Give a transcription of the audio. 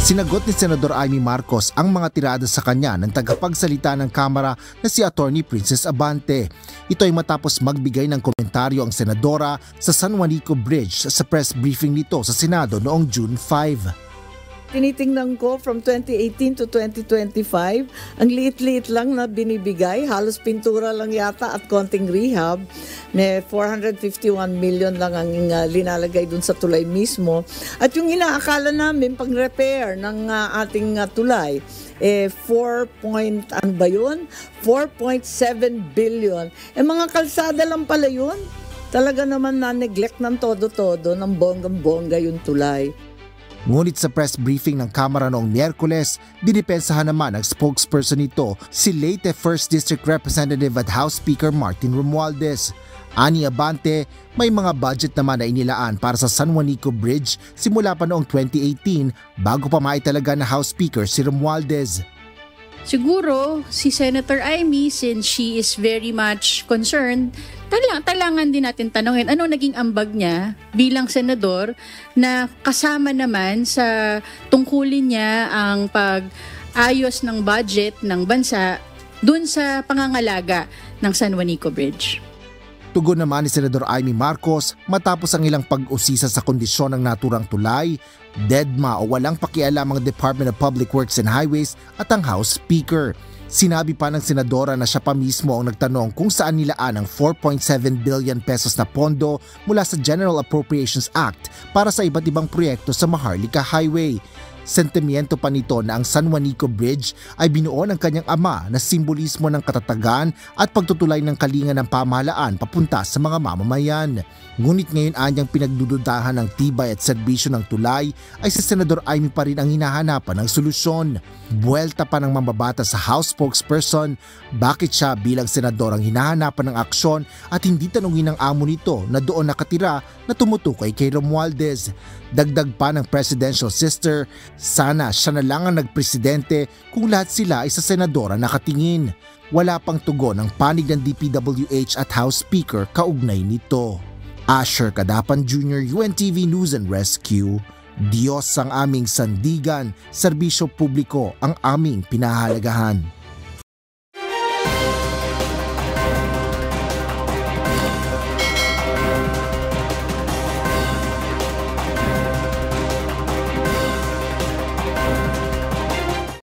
Sinagot ni Senador Amy Marcos ang mga tirada sa kanya ng tagapagsalita ng Kamara na si Attorney Princess Abante. Ito ay matapos magbigay ng komentaryo ang senadora sa San Juanico Bridge sa press briefing nito sa Senado noong June 5. Tinitingnan ko from 2018 to 2025, ang liit-liit lang na binibigay, halos pintura lang yata at konting rehab, may 451 million lang ang linalagay dun sa tulay mismo. At yung inaakala namin pang repair ng ating tulay, 4.7 billion. Mga kalsada lang pala yun. Talaga naman na-neglect ng todo-todo ng bonggang-bongga yung tulay. Ngunit sa press briefing ng Kamara noong Miyerkules, dinipensahan naman ng spokesperson nito si Leyte 1st District Representative at House Speaker Martin Romualdez. Ani Abante, may mga budget naman na inilaan para sa San Juanico Bridge simula pa noong 2018 bago pa maitalaga na House Speaker si Romualdez. Siguro si Senator Amy, since she is very much concerned, talangan din natin tanongin ano naging ambag niya bilang senador na kasama naman sa tungkulin niya ang pag-ayos ng budget ng bansa dun sa pangangalaga ng San Juanico Bridge. Tugon naman ni Senador Amy Marcos matapos ang ilang pag-usisa sa kondisyon ng naturang tulay, DEDMA o walang pakialam ang Department of Public Works and Highways at ang House Speaker. Sinabi pa ng senadora na siya pa mismo ang nagtanong kung saan nilaan ang 4.7 billion pesos na pondo mula sa General Appropriations Act para sa iba't ibang proyekto sa Maharlika Highway. Sentimiento pa nito na ang San Juanico Bridge ay binuo ng kanyang ama na simbolismo ng katatagan at pagtutulay ng kalinga ng pamahalaan papunta sa mga mamamayan. Ngunit ngayon anyang pinagdududahan ng tibay at serbisyo ng tulay ay si Senador Amy pa rin ang hinahanapan ng solusyon. Buwelta pa ng mambabata sa House spokesperson bakit siya bilang senador ang hinahanapan ng aksyon at hindi tanungin ng amo nito na doon nakatira na tumutukoy kay Romualdez. Dagdag pa ng presidential sister, sana siya na lang ang nagpresidente kung lahat sila ay sa senadora nakatingin. Wala pang tugon ang panig ng DPWH at House Speaker kaugnay nito. Asher Cadapan Jr., UNTV News and Rescue. Diyos ang aming sandigan, serbisyo publiko ang aming pinahalagahan.